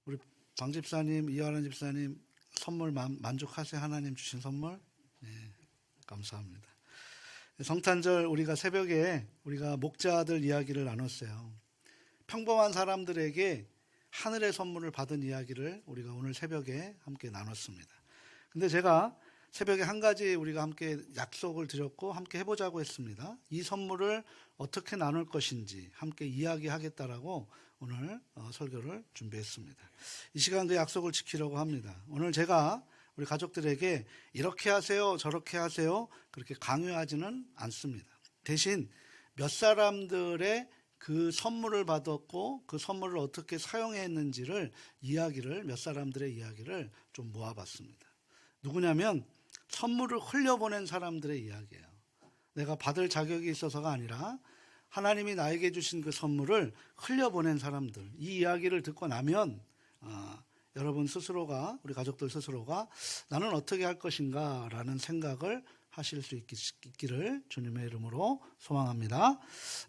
우리 방 집사님, 이하란 집사님 선물 만족하세요? 하나님 주신 선물? 네, 감사합니다. 성탄절 우리가 새벽에 우리가 목자들 이야기를 나눴어요. 평범한 사람들에게 하늘의 선물을 받은 이야기를 우리가 오늘 새벽에 함께 나눴습니다. 근데 제가 새벽에 한 가지 우리가 함께 약속을 드렸고 함께 해보자고 했습니다. 이 선물을 어떻게 나눌 것인지 함께 이야기하겠다라고 오늘 설교를 준비했습니다. 이 시간 그 약속을 지키려고 합니다. 오늘 제가 우리 가족들에게 이렇게 하세요, 저렇게 하세요 그렇게 강요하지는 않습니다. 대신 몇 사람들의 그 선물을 받았고 그 선물을 어떻게 사용했는지를 몇 사람들의 이야기를 좀 모아봤습니다. 누구냐면 선물을 흘려보낸 사람들의 이야기예요. 내가 받을 자격이 있어서가 아니라 하나님이 나에게 주신 그 선물을 흘려보낸 사람들, 이 이야기를 듣고 나면 여러분 스스로가, 우리 가족들 스스로가 나는 어떻게 할 것인가 라는 생각을 하실 수 있기를 주님의 이름으로 소망합니다.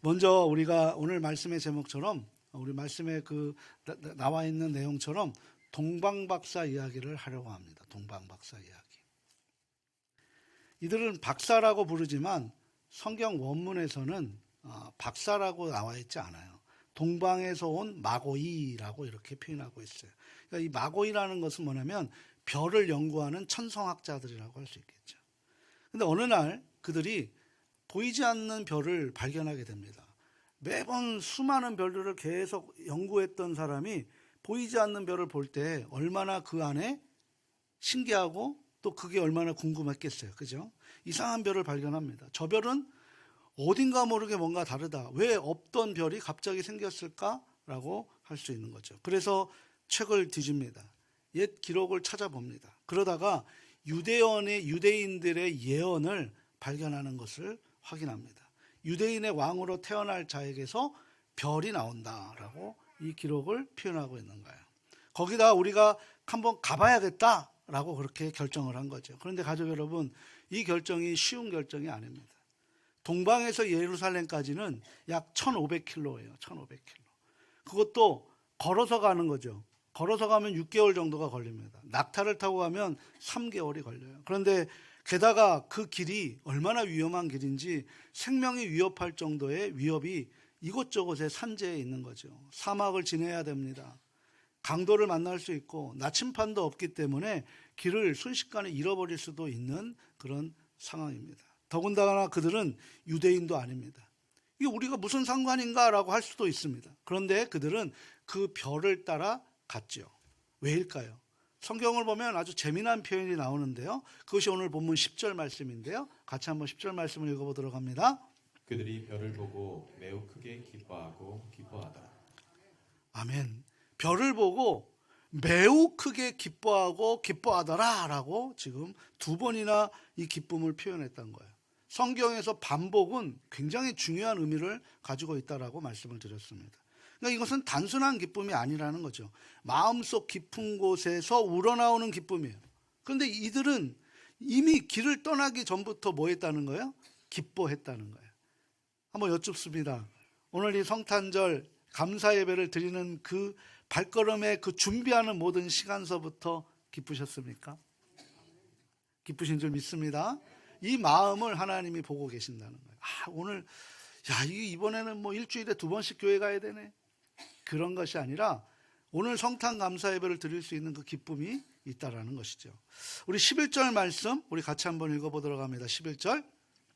먼저 우리가 오늘 말씀의 제목처럼, 우리 말씀에 나와 있는 내용처럼 동방박사 이야기를 하려고 합니다. 동방박사 이야기. 이들은 박사라고 부르지만 성경 원문에서는 박사라고 나와 있지 않아요. 동방에서 온 마고이라고 이렇게 표현하고 있어요. 그러니까 이 마고이라는 것은 뭐냐면 별을 연구하는 천성학자들이라고 할 수 있겠죠. 근데 어느 날 그들이 보이지 않는 별을 발견하게 됩니다. 매번 수많은 별들을 계속 연구했던 사람이 보이지 않는 별을 볼 때 얼마나 그 안에 신기하고 또 그게 얼마나 궁금했겠어요. 그죠? 이상한 별을 발견합니다. 저 별은 어딘가 모르게 뭔가 다르다. 왜 없던 별이 갑자기 생겼을까라고 할 수 있는 거죠. 그래서 책을 뒤집니다. 옛 기록을 찾아봅니다. 그러다가 유대인들의 예언을 발견하는 것을 확인합니다. 유대인의 왕으로 태어날 자에게서 별이 나온다라고 이 기록을 표현하고 있는 거예요. 거기다 우리가 한번 가봐야겠다라고 그렇게 결정을 한 거죠. 그런데 가족 여러분, 이 결정이 쉬운 결정이 아닙니다. 동방에서 예루살렘까지는 약 1,500km예요. 1,500km. 그것도 걸어서 가는 거죠. 걸어서 가면 6개월 정도가 걸립니다. 낙타를 타고 가면 3개월이 걸려요. 그런데 게다가 그 길이 얼마나 위험한 길인지 생명이 위협할 정도의 위협이 이곳저곳에 산재에 있는 거죠. 사막을 지내야 됩니다. 강도를 만날 수 있고 나침판도 없기 때문에 길을 순식간에 잃어버릴 수도 있는 그런 상황입니다. 더군다나 그들은 유대인도 아닙니다. 이게 우리가 무슨 상관인가라고 할 수도 있습니다. 그런데 그들은 그 별을 따라 갔죠. 왜일까요? 성경을 보면 아주 재미난 표현이 나오는데요. 그것이 오늘 본문 10절 말씀인데요. 같이 한번 10절 말씀을 읽어보도록 합니다. 그들이 별을 보고 매우 크게 기뻐하고 기뻐하더라. 아멘. 별을 보고 매우 크게 기뻐하고 기뻐하더라 라고 지금 두 번이나 이 기쁨을 표현했던 거예요. 성경에서 반복은 굉장히 중요한 의미를 가지고 있다라고 말씀을 드렸습니다. 그러니까 이것은 단순한 기쁨이 아니라는 거죠. 마음속 깊은 곳에서 우러나오는 기쁨이에요. 그런데 이들은 이미 길을 떠나기 전부터 뭐 했다는 거예요? 기뻐했다는 거예요. 한번 여쭙습니다. 오늘 이 성탄절 감사 예배를 드리는 그 발걸음에 그 준비하는 모든 시간서부터 기쁘셨습니까? 기쁘신 줄 믿습니다. 이 마음을 하나님이 보고 계신다는 거예요. 오늘 이번에는 뭐 일주일에 2번씩 교회 가야 되네. 그런 것이 아니라 오늘 성탄 감사 예배를 드릴 수 있는 그 기쁨이 있다라는 것이죠. 우리 11절 말씀 우리 같이 한번 읽어보도록 합니다. 11절.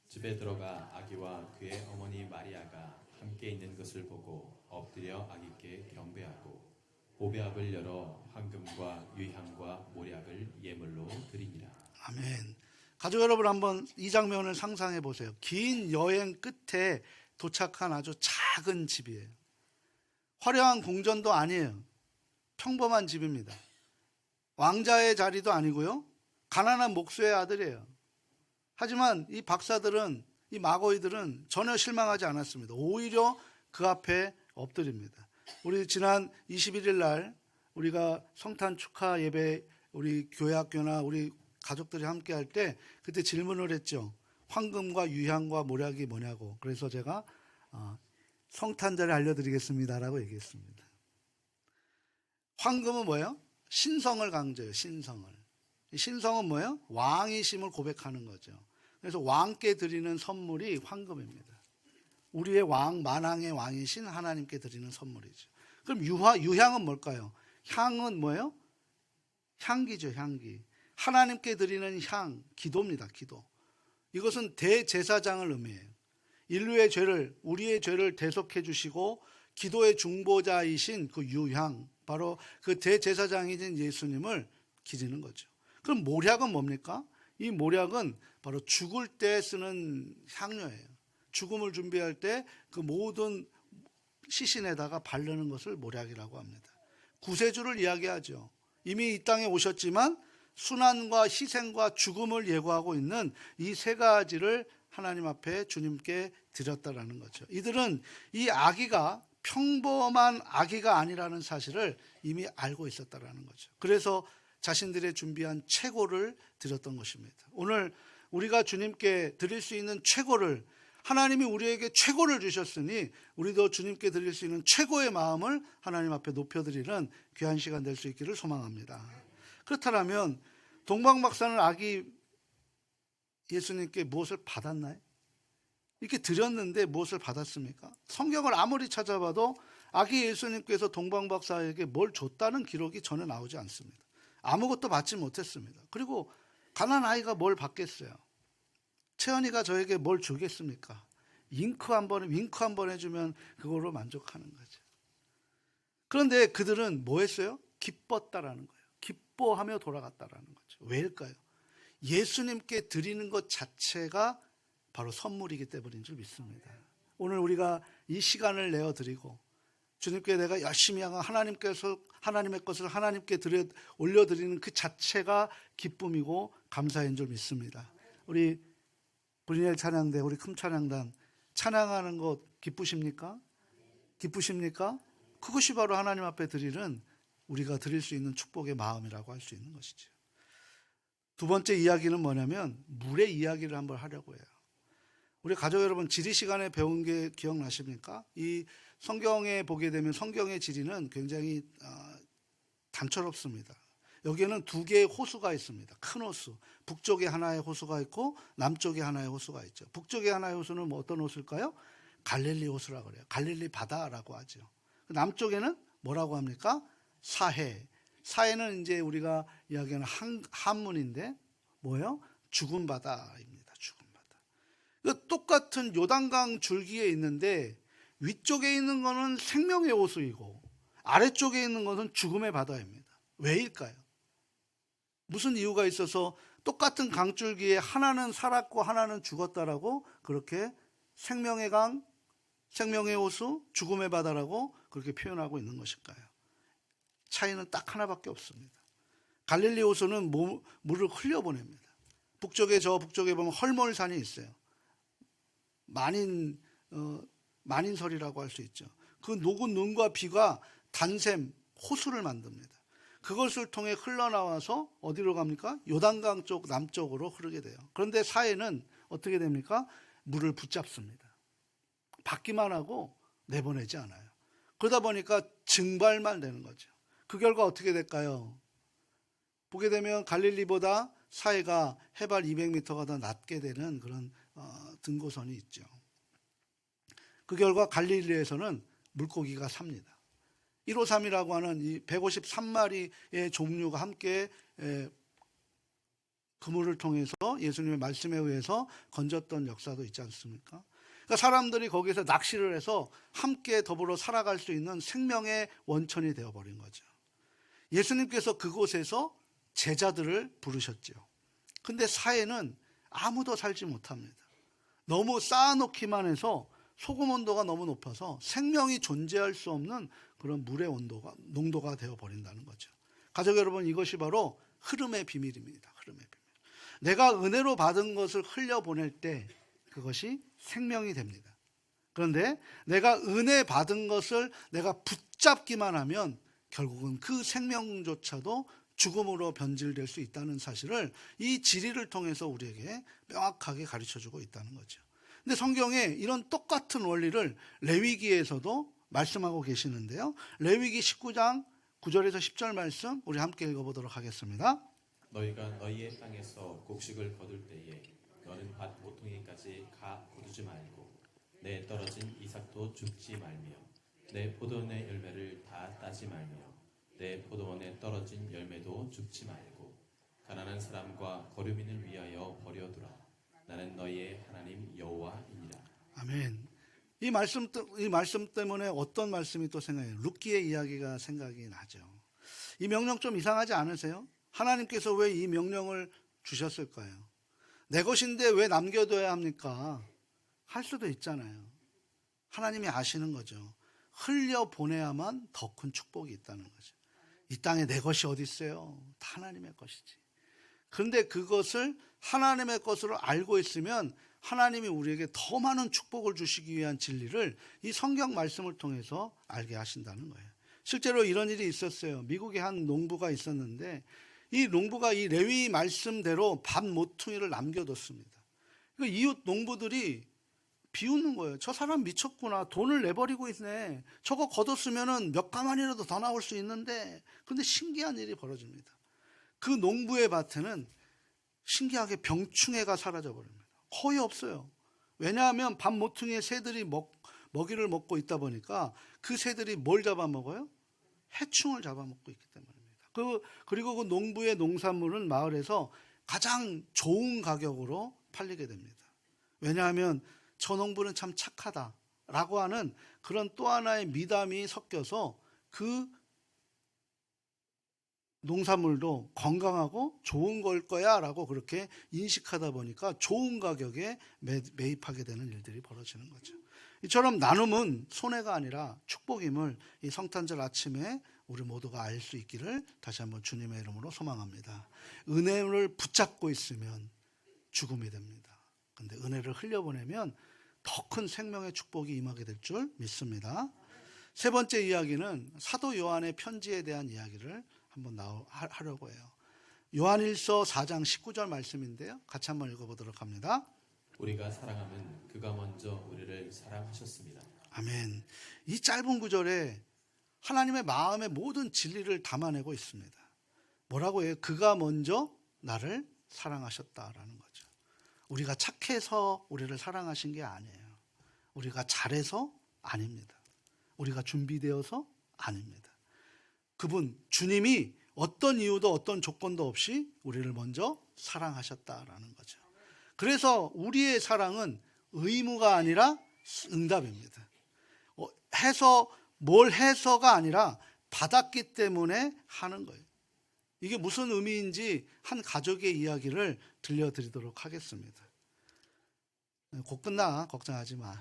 집에 들어가 아기와 그의 어머니 마리아가 함께 있는 것을 보고 엎드려 아기께 경배하고 보배압을 열어 황금과 유향과 모략을 예물로 드리니라. 아멘. 가족 여러분, 한번 이 장면을 상상해 보세요. 긴 여행 끝에 도착한 아주 작은 집이에요. 화려한 궁전도 아니에요. 평범한 집입니다. 왕자의 자리도 아니고요. 가난한 목수의 아들이에요. 하지만 이 박사들은, 이 마고이들은 전혀 실망하지 않았습니다. 오히려 그 앞에 엎드립니다. 우리 지난 21일 날 우리가 성탄 축하 예배, 우리 교회 학교나 우리 가족들이 함께 할 때 그때 질문을 했죠. 황금과 유향과 모략이 뭐냐고. 그래서 제가 성탄절에 알려드리겠습니다라고 얘기했습니다. 황금은 뭐예요? 신성을 강조해요. 신성을. 이 신성은 뭐예요? 왕이심을 고백하는 거죠. 그래서 왕께 드리는 선물이 황금입니다. 우리의 왕, 만왕의 왕이신 하나님께 드리는 선물이죠. 그럼 유향은 뭘까요? 향은 뭐예요? 향기죠, 향기. 하나님께 드리는 향, 기도입니다, 기도. 이것은 대제사장을 의미해요. 인류의 죄를, 우리의 죄를 대속해 주시고 기도의 중보자이신 그 유향, 바로 그 대제사장이신 예수님을 기리는 거죠. 그럼 모략은 뭡니까? 이 모략은 바로 죽을 때 쓰는 향료예요. 죽음을 준비할 때 그 모든 시신에다가 바르는 것을 모략이라고 합니다. 구세주를 이야기하죠. 이미 이 땅에 오셨지만 순환과 희생과 죽음을 예고하고 있는 이 세 가지를 하나님 앞에 주님께 드렸다라는 거죠. 이들은 이 아기가 평범한 아기가 아니라는 사실을 이미 알고 있었다라는 거죠. 그래서 자신들의 준비한 최고를 드렸던 것입니다. 오늘 우리가 주님께 드릴 수 있는 최고를, 하나님이 우리에게 최고를 주셨으니 우리도 주님께 드릴 수 있는 최고의 마음을 하나님 앞에 높여드리는 귀한 시간 될 수 있기를 소망합니다. 그렇다면 동방박사는 아기 예수님께 무엇을 받았나요? 이렇게 드렸는데 무엇을 받았습니까? 성경을 아무리 찾아봐도 아기 예수님께서 동방박사에게 뭘 줬다는 기록이 전혀 나오지 않습니다. 아무것도 받지 못했습니다. 그리고 가난 아이가 뭘 받겠어요? 채연이가 저에게 뭘 주겠습니까? 윙크 한 번 해주면 그걸로 만족하는 거죠. 그런데 그들은 뭐 했어요? 기뻤다라는 거예요. 기뻐하며 돌아갔다라는 거죠. 왜일까요? 예수님께 드리는 것 자체가 바로 선물이기 때문인 줄 믿습니다. 오늘 우리가 이 시간을 내어 드리고 주님께 내가 열심히 하고 하나님의 것을 하나님께 올려드리는 그 자체가 기쁨이고 감사인 줄 믿습니다. 우리 브리엘 찬양대, 우리 큰 찬양단 찬양하는 것 기쁘십니까? 기쁘십니까? 그것이 바로 하나님 앞에 드리는, 우리가 드릴 수 있는 축복의 마음이라고 할 수 있는 것이죠. 두 번째 이야기는 뭐냐면 물의 이야기를 한번 하려고 해요. 우리 가족 여러분, 지리 시간에 배운 게 기억나십니까? 이 성경에 보게 되면 성경의 지리는 굉장히 단초롭습니다. 여기에는 두 개의 호수가 있습니다. 큰 호수. 북쪽에 하나의 호수가 있고 남쪽에 하나의 호수가 있죠. 북쪽에 하나의 호수는 뭐 어떤 호수일까요? 갈릴리 호수라고 그래요. 갈릴리 바다라고 하죠. 남쪽에는 뭐라고 합니까? 사해. 사해는 이제 우리가 이야기하는 한문인데 뭐예요? 죽은 바다입니다. 죽은 바다. 똑같은 요단강 줄기에 있는데 위쪽에 있는 것은 생명의 호수이고 아래쪽에 있는 것은 죽음의 바다입니다. 왜일까요? 무슨 이유가 있어서 똑같은 강줄기에 하나는 살았고 하나는 죽었다라고 그렇게 생명의 강, 생명의 호수, 죽음의 바다라고 그렇게 표현하고 있는 것일까요? 차이는 딱 하나밖에 없습니다. 갈릴리 호수는 물을 흘려보냅니다. 북쪽에 보면 헐몰산이 있어요. 만인설이라고 할 수 있죠. 그 녹은 눈과 비가 단샘, 호수를 만듭니다. 그것을 통해 흘러나와서 어디로 갑니까? 요단강 쪽 남쪽으로 흐르게 돼요. 그런데 사해는 어떻게 됩니까? 물을 붙잡습니다. 받기만 하고 내보내지 않아요. 그러다 보니까 증발만 되는 거죠. 그 결과 어떻게 될까요? 보게 되면 갈릴리보다 사해가 해발 200m가 더 낮게 되는 그런 등고선이 있죠. 그 결과 갈릴리에서는 물고기가 삽니다. 153이라고 하는 이 153마리의 종류가 함께 그물을 통해서 예수님의 말씀에 의해서 건졌던 역사도 있지 않습니까? 그러니까 사람들이 거기서 낚시를 해서 함께 더불어 살아갈 수 있는 생명의 원천이 되어버린 거죠. 예수님께서 그곳에서 제자들을 부르셨죠. 근데 사해는 아무도 살지 못합니다. 너무 쌓아놓기만 해서 소금 온도가 너무 높아서 생명이 존재할 수 없는 그런 물의 농도가 되어버린다는 거죠. 가족 여러분, 이것이 바로 흐름의 비밀입니다. 흐름의 비밀. 내가 은혜로 받은 것을 흘려보낼 때 그것이 생명이 됩니다. 그런데 내가 은혜 받은 것을 내가 붙잡기만 하면 결국은 그 생명조차도 죽음으로 변질될 수 있다는 사실을 이 지리를 통해서 우리에게 명확하게 가르쳐주고 있다는 거죠. 근데 성경에 이런 똑같은 원리를 레위기에서도 말씀하고 계시는데요. 레위기 19장 9절에서 10절 말씀 우리 함께 읽어보도록 하겠습니다. 너희가 너희의 땅에서 곡식을 거둘 때에 너는 밭 모퉁이까지 가 거두지 말고 내 떨어진 이삭도 줍지 말며 내 포도원의 열매를 다 따지 말며 내 포도원에 떨어진 열매도 줍지 말고 가난한 사람과 거류민을 위하여 버려두라. 나는 너희의 하나님 여호와이니라. 아멘. 이 말씀 때문에 어떤 말씀이 또 생각해요? 룻기의 이야기가 생각이 나죠. 이 명령 좀 이상하지 않으세요? 하나님께서 왜 이 명령을 주셨을까요? 내 것인데 왜 남겨둬야 합니까? 할 수도 있잖아요. 하나님이 아시는 거죠. 흘려보내야만 더 큰 축복이 있다는 거죠. 이 땅에 내 것이 어디 있어요? 다 하나님의 것이지. 그런데 그것을 하나님의 것으로 알고 있으면 하나님이 우리에게 더 많은 축복을 주시기 위한 진리를 이 성경 말씀을 통해서 알게 하신다는 거예요. 실제로 이런 일이 있었어요. 미국에 한 농부가 있었는데 이 농부가 이 레위 말씀대로 밥 모퉁이를 남겨뒀습니다. 이웃 농부들이 비웃는 거예요. 저 사람 미쳤구나. 돈을 내버리고 있네. 저거 걷었으면 몇 가만이라도 더 나올 수 있는데. 근데 신기한 일이 벌어집니다. 그 농부의 밭에는 신기하게 병충해가 사라져버립니다. 거의 없어요. 왜냐하면 밥 모퉁이에 새들이 먹이를 먹고 있다 보니까 그 새들이 뭘 잡아먹어요? 해충을 잡아먹고 있기 때문입니다. 그리고 그 농부의 농산물은 마을에서 가장 좋은 가격으로 팔리게 됩니다. 왜냐하면 저 농부는 참 착하다라고 하는 그런 또 하나의 미담이 섞여서 그 농산물도 건강하고 좋은 걸 거야 라고 그렇게 인식하다 보니까 좋은 가격에 매입하게 되는 일들이 벌어지는 거죠. 이처럼 나눔은 손해가 아니라 축복임을 이 성탄절 아침에 우리 모두가 알 수 있기를 다시 한번 주님의 이름으로 소망합니다. 은혜를 붙잡고 있으면 죽음이 됩니다. 그런데 은혜를 흘려보내면 더 큰 생명의 축복이 임하게 될 줄 믿습니다. 세 번째 이야기는 사도 요한의 편지에 대한 이야기를 한번 하려고 해요. 요한일서 4장 19절 말씀인데요. 같이 한번 읽어보도록 합니다. 우리가 사랑하면 그가 먼저 우리를 사랑하셨습니다. 아멘. 이 짧은 구절에 하나님의 마음의 모든 진리를 담아내고 있습니다. 뭐라고 해요? 그가 먼저 나를 사랑하셨다라는 거죠. 우리가 착해서 우리를 사랑하신 게 아니에요. 우리가 잘해서 아닙니다. 우리가 준비되어서 아닙니다. 그분 주님이 어떤 이유도 어떤 조건도 없이 우리를 먼저 사랑하셨다라는 거죠. 그래서 우리의 사랑은 의무가 아니라 응답입니다. 뭘 해서가 아니라 받았기 때문에 하는 거예요. 이게 무슨 의미인지 한 가족의 이야기를 들려드리도록 하겠습니다. 곧 끝나. 걱정하지 마.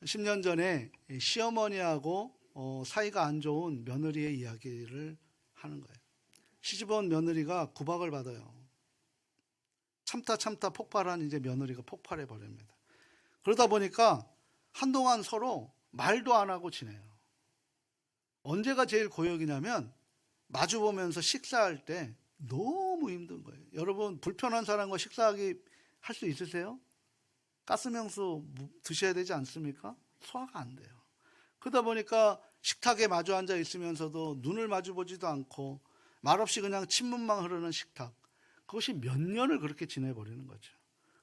10년 전에 시어머니하고 사이가 안 좋은 며느리의 이야기를 하는 거예요. 시집온 며느리가 구박을 받아요. 참다 폭발한 이제 며느리가 폭발해 버립니다. 그러다 보니까 한동안 서로 말도 안 하고 지내요. 언제가 제일 고역이냐면 마주보면서 식사할 때 너무 힘든 거예요. 여러분 불편한 사람과 식사하기 할 수 있으세요? 가스명수 드셔야 되지 않습니까? 소화가 안 돼요. 그러다 보니까 식탁에 마주 앉아 있으면서도 눈을 마주 보지도 않고 말없이 그냥 침문만 흐르는 식탁. 그것이 몇 년을 그렇게 지내버리는 거죠.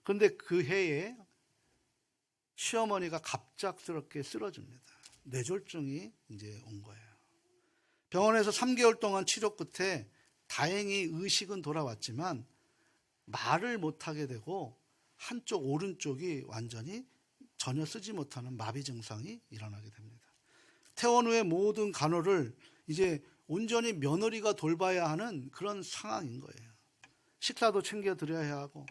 그런데 그 해에 시어머니가 갑작스럽게 쓰러집니다. 뇌졸중이 이제 온 거예요. 병원에서 3개월 동안 치료 끝에 다행히 의식은 돌아왔지만 말을 못하게 되고 한쪽 오른쪽이 완전히 전혀 쓰지 못하는 마비 증상이 일어나게 됩니다. 퇴원 후에 모든 간호를 이제 온전히 며느리가 돌봐야 하는 그런 상황인 거예요. 식사도 챙겨드려야 하고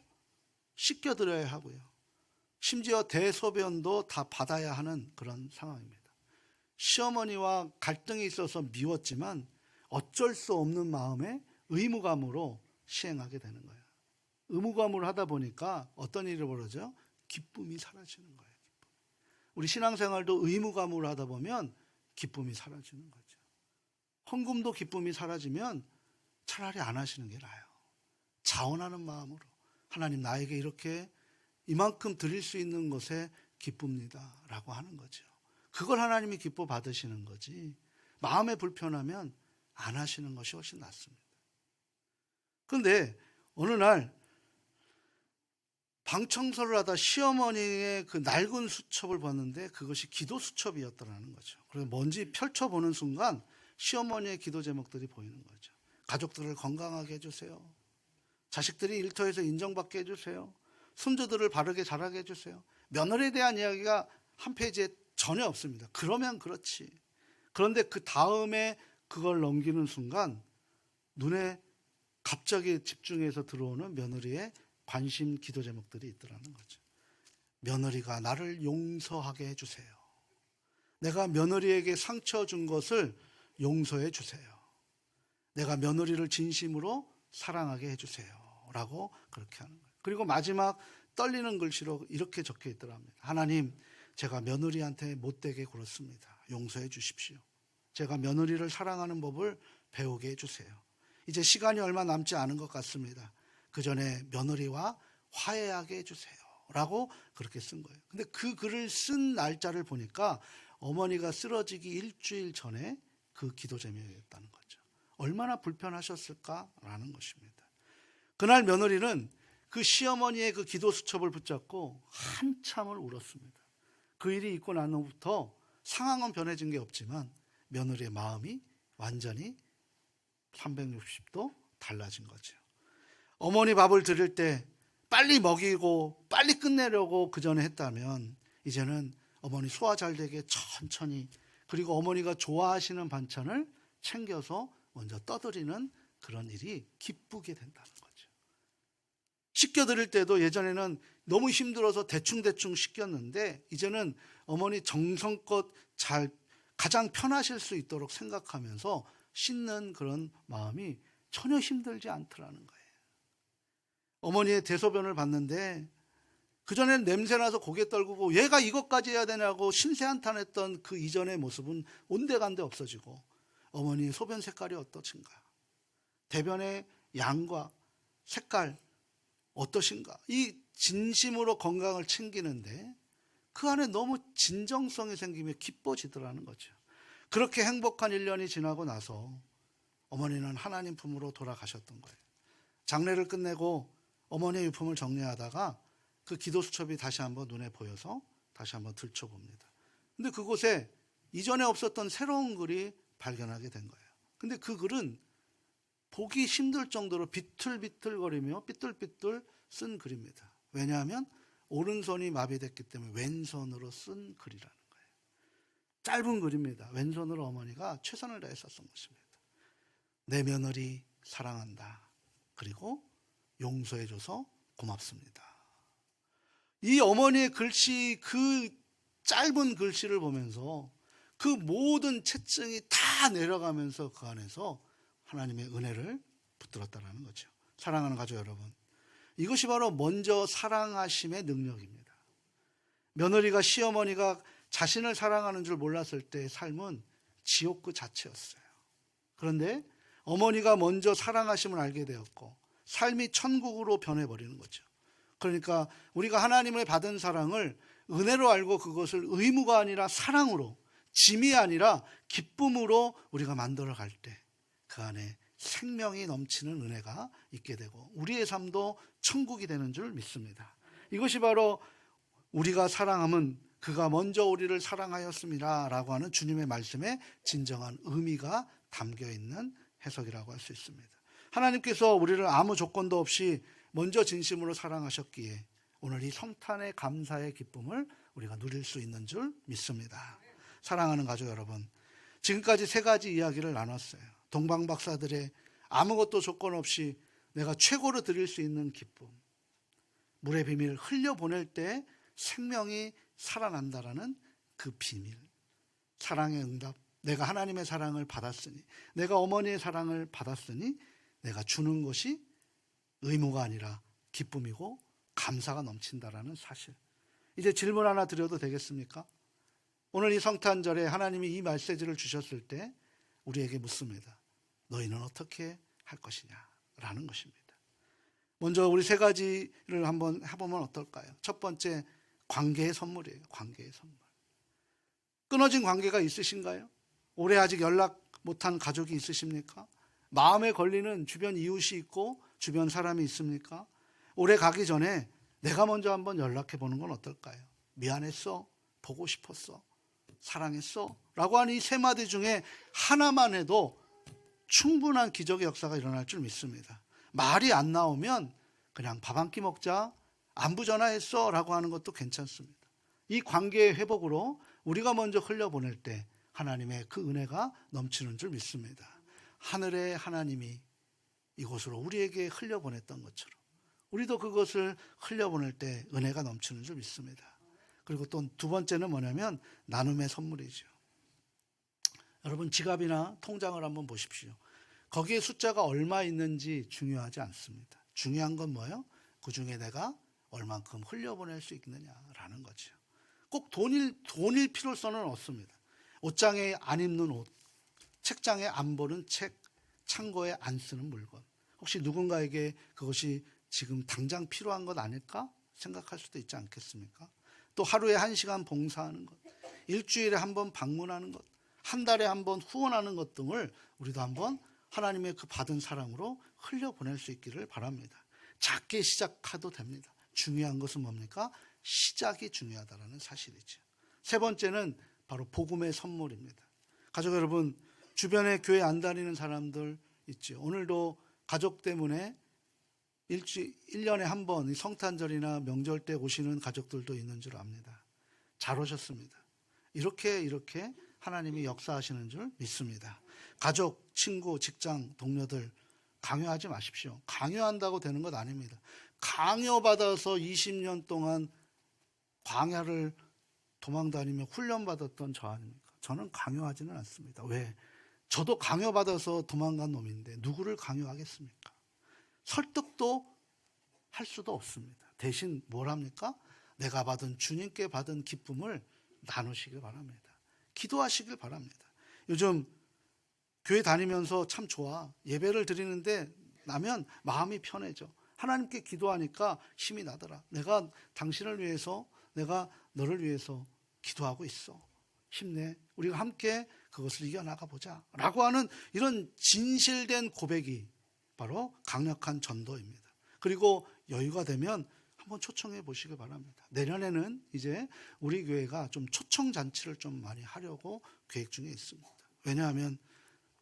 씻겨드려야 하고요. 심지어 대소변도 다 받아야 하는 그런 상황입니다. 시어머니와 갈등이 있어서 미웠지만 어쩔 수 없는 마음에 의무감으로 시행하게 되는 거예요. 의무감으로 하다 보니까 어떤 일이 벌어져요? 기쁨이 사라지는 거예요. 우리 신앙생활도 의무감으로 하다 보면 기쁨이 사라지는 거죠. 헌금도 기쁨이 사라지면 차라리 안 하시는 게 나아요. 자원하는 마음으로 하나님 나에게 이렇게 이만큼 드릴 수 있는 것에 기쁩니다 라고 하는 거죠. 그걸 하나님이 기뻐 받으시는 거지. 마음에 불편하면 안 하시는 것이 훨씬 낫습니다. 그런데 어느 날 방 청소를 하다 시어머니의 그 낡은 수첩을 봤는데 그것이 기도 수첩이었더라는 거죠. 그래서 뭔지 펼쳐보는 순간 시어머니의 기도 제목들이 보이는 거죠. 가족들을 건강하게 해주세요. 자식들이 일터에서 인정받게 해주세요. 손주들을 바르게 자라게 해주세요. 며느리에 대한 이야기가 한 페이지에 전혀 없습니다. 그러면 그렇지. 그런데 그 다음에 그걸 넘기는 순간 눈에 갑자기 집중해서 들어오는 며느리의 관심 기도 제목들이 있더라는 거죠. 며느리가 나를 용서하게 해주세요. 내가 며느리에게 상처 준 것을 용서해 주세요. 내가 며느리를 진심으로 사랑하게 해주세요. 라고 그렇게 하는 거예요. 그리고 마지막 떨리는 글씨로 이렇게 적혀 있더랍니다. 하나님, 제가 며느리한테 못되게 굴었습니다. 용서해 주십시오. 제가 며느리를 사랑하는 법을 배우게 해주세요. 이제 시간이 얼마 남지 않은 것 같습니다. 그 전에 며느리와 화해하게 해주세요. 라고 그렇게 쓴 거예요. 근데 그 글을 쓴 날짜를 보니까 어머니가 쓰러지기 일주일 전에 그 기도 제목이었다는 거죠. 얼마나 불편하셨을까라는 것입니다. 그날 며느리는 그 시어머니의 그 기도 수첩을 붙잡고 한참을 울었습니다. 그 일이 있고 난 후부터 상황은 변해진 게 없지만 며느리의 마음이 완전히 360도 달라진 거죠. 어머니 밥을 드릴 때 빨리 먹이고 빨리 끝내려고 그 전에 했다면 이제는 어머니 소화 잘 되게 천천히, 그리고 어머니가 좋아하시는 반찬을 챙겨서 먼저 떠드리는 그런 일이 기쁘게 된다는 거죠. 씻겨드릴 때도 예전에는 너무 힘들어서 대충대충 씻겼는데 이제는 어머니 정성껏 잘 가장 편하실 수 있도록 생각하면서 씻는 그런 마음이 전혀 힘들지 않더라는 거예요. 어머니의 대소변을 봤는데 그전엔 냄새나서 고개 떨구고 얘가 이것까지 해야 되냐고 신세한탄했던 그 이전의 모습은 온데간데 없어지고 어머니의 소변 색깔이 어떠신가, 대변의 양과 색깔 어떠신가, 이 진심으로 건강을 챙기는데 그 안에 너무 진정성이 생기며 기뻐지더라는 거죠. 그렇게 행복한 1년이 지나고 나서 어머니는 하나님 품으로 돌아가셨던 거예요. 장례를 끝내고 어머니의 유품을 정리하다가 그 기도 수첩이 다시 한번 눈에 보여서 다시 한번 들춰봅니다. 근데 그곳에 이전에 없었던 새로운 글이 발견하게 된 거예요. 근데 그 글은 보기 힘들 정도로 비틀비틀거리며 삐뚤삐뚤 쓴 글입니다. 왜냐하면 오른손이 마비됐기 때문에 왼손으로 쓴 글이라는 거예요. 짧은 글입니다. 왼손으로 어머니가 최선을 다해 썼던 것입니다. 내 며느리 사랑한다. 그리고 용서해줘서 고맙습니다. 이 어머니의 글씨, 그 짧은 글씨를 보면서 그 모든 채증이 다 내려가면서 그 안에서 하나님의 은혜를 붙들었다는 거죠. 사랑하는 가족 여러분, 이것이 바로 먼저 사랑하심의 능력입니다. 며느리가 시어머니가 자신을 사랑하는 줄 몰랐을 때의 삶은 지옥 그 자체였어요. 그런데 어머니가 먼저 사랑하심을 알게 되었고 삶이 천국으로 변해버리는 거죠. 그러니까 우리가 하나님을 받은 사랑을 은혜로 알고 그것을 의무가 아니라 사랑으로, 짐이 아니라 기쁨으로 우리가 만들어갈 때 그 안에 생명이 넘치는 은혜가 있게 되고 우리의 삶도 천국이 되는 줄 믿습니다. 이것이 바로 우리가 사랑함은 그가 먼저 우리를 사랑하였습니다 라고 하는 주님의 말씀에 진정한 의미가 담겨있는 해석이라고 할 수 있습니다. 하나님께서 우리를 아무 조건도 없이 먼저 진심으로 사랑하셨기에 오늘 이 성탄의 감사의 기쁨을 우리가 누릴 수 있는 줄 믿습니다. 사랑하는 가족 여러분, 지금까지 3가지 이야기를 나눴어요. 동방박사들의 아무것도 조건 없이 내가 최고로 드릴 수 있는 기쁨, 물의 비밀을 흘려보낼 때 생명이 살아난다라는 그 비밀, 사랑의 응답, 내가 하나님의 사랑을 받았으니, 내가 어머니의 사랑을 받았으니 내가 주는 것이 의무가 아니라 기쁨이고 감사가 넘친다라는 사실. 이제 질문 하나 드려도 되겠습니까? 오늘 이 성탄절에 하나님이 이 메시지를 주셨을 때 우리에게 묻습니다. 너희는 어떻게 할 것이냐? 라는 것입니다. 먼저 우리 3가지를 한번 해보면 어떨까요? 첫 번째, 관계의 선물이에요. 관계의 선물. 끊어진 관계가 있으신가요? 올해 아직 연락 못한 가족이 있으십니까? 마음에 걸리는 주변 이웃이 있고 주변 사람이 있습니까? 올해 가기 전에 내가 먼저 한번 연락해 보는 건 어떨까요? 미안했어, 보고 싶었어, 사랑했어 라고 하는 이 세 마디 중에 하나만 해도 충분한 기적의 역사가 일어날 줄 믿습니다. 말이 안 나오면 그냥 밥 한 끼 먹자, 안부 전화했어 라고 하는 것도 괜찮습니다. 이 관계의 회복으로 우리가 먼저 흘려보낼 때 하나님의 그 은혜가 넘치는 줄 믿습니다. 하늘의 하나님이 이곳으로 우리에게 흘려보냈던 것처럼 우리도 그것을 흘려보낼 때 은혜가 넘치는 줄 믿습니다. 그리고 또 두 번째는 뭐냐면 나눔의 선물이죠. 여러분 지갑이나 통장을 한번 보십시오. 거기에 숫자가 얼마 있는지 중요하지 않습니다. 중요한 건 뭐예요? 그 중에 내가 얼만큼 흘려보낼 수 있느냐라는 거죠. 꼭 돈일 필요성은 없습니다. 옷장에 안 입는 옷, 책장에 안 보는 책, 창고에 안 쓰는 물건. 혹시 누군가에게 그것이 지금 당장 필요한 것 아닐까 생각할 수도 있지 않겠습니까? 또 하루에 1시간 봉사하는 것, 일주일에 한 번 방문하는 것, 한 달에 한 번 후원하는 것 등을 우리도 한번 하나님의 그 받은 사랑으로 흘려보낼 수 있기를 바랍니다. 작게 시작해도 됩니다. 중요한 것은 뭡니까? 시작이 중요하다는 사실이죠. 세 번째는 바로 복음의 선물입니다. 가족 여러분, 주변에 교회 안 다니는 사람들 있죠. 오늘도 가족 때문에 1년에 한 번 성탄절이나 명절 때 오시는 가족들도 있는 줄 압니다. 잘 오셨습니다. 이렇게 하나님이 역사하시는 줄 믿습니다. 가족, 친구, 직장, 동료들 강요하지 마십시오. 강요한다고 되는 것 아닙니다. 강요받아서 20년 동안 광야를 도망다니며 훈련받았던 저 아닙니까? 저는 강요하지는 않습니다. 왜? 저도 강요받아서 도망간 놈인데 누구를 강요하겠습니까? 설득도 할 수도 없습니다. 대신 뭘 합니까? 내가 받은 주님께 받은 기쁨을 나누시길 바랍니다. 기도하시길 바랍니다. 요즘 교회 다니면서 참 좋아. 예배를 드리는데 나면 마음이 편해져. 하나님께 기도하니까 힘이 나더라. 내가 당신을 위해서, 내가 너를 위해서 기도하고 있어. 힘내. 우리가 함께 그것을 이겨나가 보자. 라고 하는 이런 진실된 고백이 바로 강력한 전도입니다. 그리고 여유가 되면 한번 초청해 보시길 바랍니다. 내년에는 이제 우리 교회가 좀 초청 잔치를 좀 많이 하려고 계획 중에 있습니다. 왜냐하면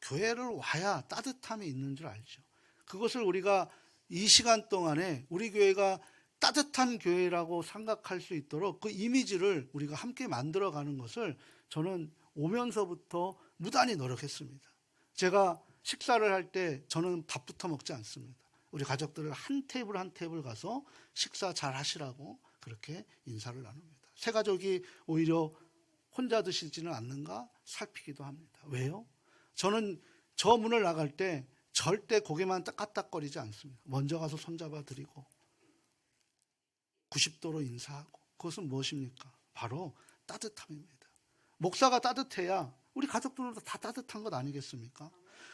교회를 와야 따뜻함이 있는 줄 알죠. 그것을 우리가 이 시간 동안에 우리 교회가 따뜻한 교회라고 생각할 수 있도록 그 이미지를 우리가 함께 만들어가는 것을 저는 오면서부터 무단히 노력했습니다. 제가 식사를 할 때 저는 밥부터 먹지 않습니다. 우리 가족들을 한 테이블 가서 식사 잘 하시라고 그렇게 인사를 나눕니다. 새 가족이 오히려 혼자 드시지는 않는가 살피기도 합니다. 왜요? 저는 저 문을 나갈 때 절대 고개만 까딱거리지 않습니다. 먼저 가서 손잡아 드리고 90도로 인사하고. 그것은 무엇입니까? 바로 따뜻함입니다. 목사가 따뜻해야 우리 가족들도 다 따뜻한 것 아니겠습니까?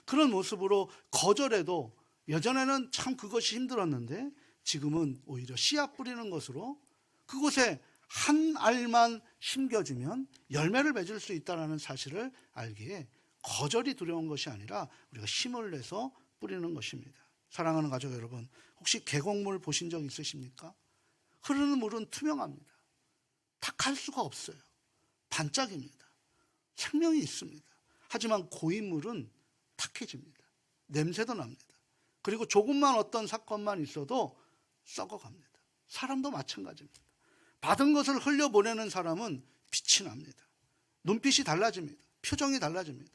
그런 모습으로 거절해도 예전에는 참 그것이 힘들었는데 지금은 오히려 씨앗 뿌리는 것으로 그곳에 한 알만 심겨주면 열매를 맺을 수 있다는 사실을 알기에 거절이 두려운 것이 아니라 우리가 힘을 내서 뿌리는 것입니다. 사랑하는 가족 여러분, 혹시 계곡물 보신 적 있으십니까? 흐르는 물은 투명합니다. 탁할 수가 없어요. 반짝입니다. 생명이 있습니다. 하지만 고인 물은 탁해집니다. 냄새도 납니다. 그리고 조금만 어떤 사건만 있어도 썩어갑니다. 사람도 마찬가지입니다. 받은 것을 흘려보내는 사람은 빛이 납니다. 눈빛이 달라집니다. 표정이 달라집니다.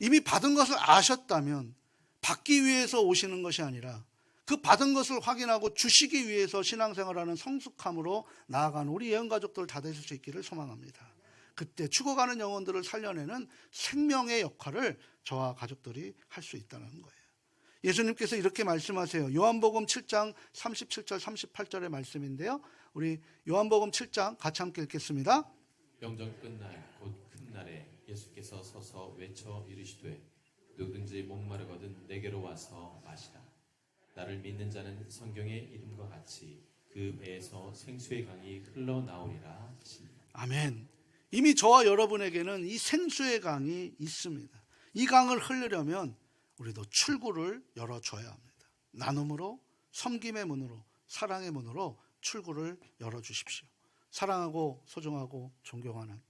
이미 받은 것을 아셨다면 받기 위해서 오시는 것이 아니라 그 받은 것을 확인하고 주시기 위해서 신앙생활하는 성숙함으로 나아가는 우리 예언가족들 다 되실 수 있기를 소망합니다. 그때 죽어가는 영혼들을 살려내는 생명의 역할을 저와 가족들이 할 수 있다는 거예요. 예수님께서 이렇게 말씀하세요. 요한복음 7장 37절 38절의 말씀인데요. 우리 요한복음 7장 같이 함께 읽겠습니다. 영전 끝날 곧 큰 날에 예수께서 서서 외쳐 이르시되 누구든지 목마르거든 내게로 와서 마시라. 나를 믿는 자는 성경의 이름과 같이 그 배에서 생수의 강이 흘러나오리라 하시니. 아멘. 이미 저와 여러분에게는 이 생수의 강이 있습니다. 이 강을 흐르려면 우리도 출구를 열어줘야 합니다. 나눔으로, 섬김의 문으로, 사랑의 문으로 출구를 열어주십시오. 사랑하고 소중하고 존경하는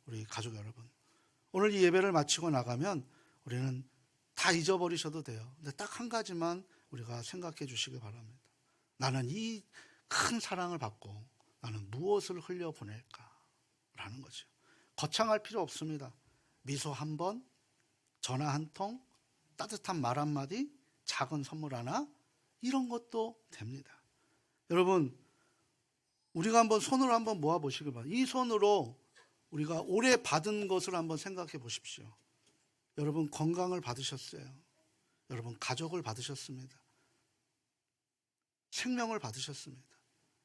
우리 가족 여러분, 오늘 이 예배를 마치고 나가면 우리는 다 잊어버리셔도 돼요. 근데 딱 한 가지만 우리가 생각해 주시기 바랍니다. 나는 이 큰 사랑을 받고 나는 무엇을 흘려보낼까? 라는 거죠. 거창할 필요 없습니다. 미소 한 번, 전화 한 통, 따뜻한 말 한마디, 작은 선물 하나, 이런 것도 됩니다. 여러분, 우리가 한번 손으로 한번 모아보시길 바랍니다. 이 손으로 우리가 올해 받은 것을 한번 생각해 보십시오. 여러분 건강을 받으셨어요. 여러분 가족을 받으셨습니다. 생명을 받으셨습니다.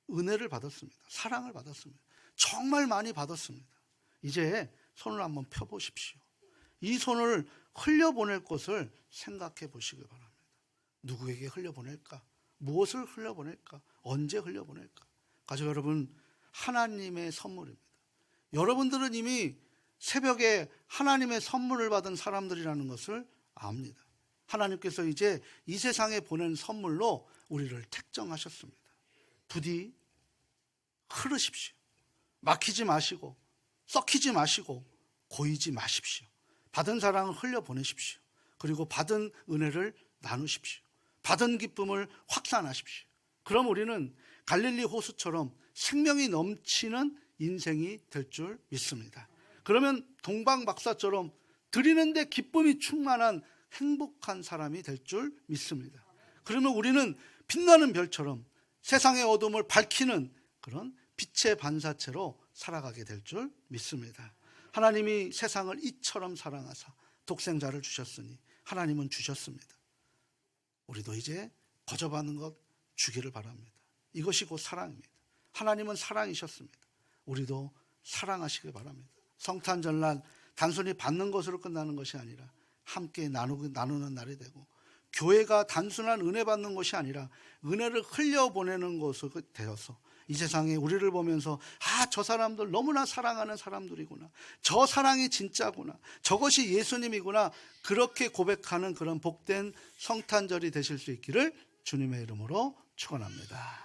은혜를 받았습니다. 사랑을 받았습니다. 정말 많이 받았습니다. 이제 손을 한번 펴보십시오. 이 손을 흘려보낼 것을 생각해 보시기 바랍니다. 누구에게 흘려보낼까? 무엇을 흘려보낼까? 언제 흘려보낼까? 가족 여러분, 하나님의 선물입니다. 여러분들은 이미 새벽에 하나님의 선물을 받은 사람들이라는 것을 압니다. 하나님께서 이제 이 세상에 보낸 선물로 우리를 택정하셨습니다. 부디 흐르십시오. 막히지 마시고 썩히지 마시고 고이지 마십시오. 받은 사랑을 흘려보내십시오. 그리고 받은 은혜를 나누십시오. 받은 기쁨을 확산하십시오. 그럼 우리는 갈릴리 호수처럼 생명이 넘치는 인생이 될 줄 믿습니다. 그러면 동방박사처럼 드리는데 기쁨이 충만한 행복한 사람이 될 줄 믿습니다. 그러면 우리는 빛나는 별처럼 세상의 어둠을 밝히는 그런 빛의 반사체로 살아가게 될 줄 믿습니다. 하나님이 세상을 이처럼 사랑하사 독생자를 주셨으니 하나님은 주셨습니다. 우리도 이제 거저받는 것 주기를 바랍니다. 이것이 곧 사랑입니다. 하나님은 사랑이셨습니다. 우리도 사랑하시길 바랍니다. 성탄절날 단순히 받는 것으로 끝나는 것이 아니라 함께 나누는 날이 되고, 교회가 단순한 은혜 받는 것이 아니라 은혜를 흘려보내는 것으로 되어서 이 세상에 우리를 보면서 저 사람들 너무나 사랑하는 사람들이구나, 저 사랑이 진짜구나, 저것이 예수님이구나, 그렇게 고백하는 그런 복된 성탄절이 되실 수 있기를 주님의 이름으로 축원합니다.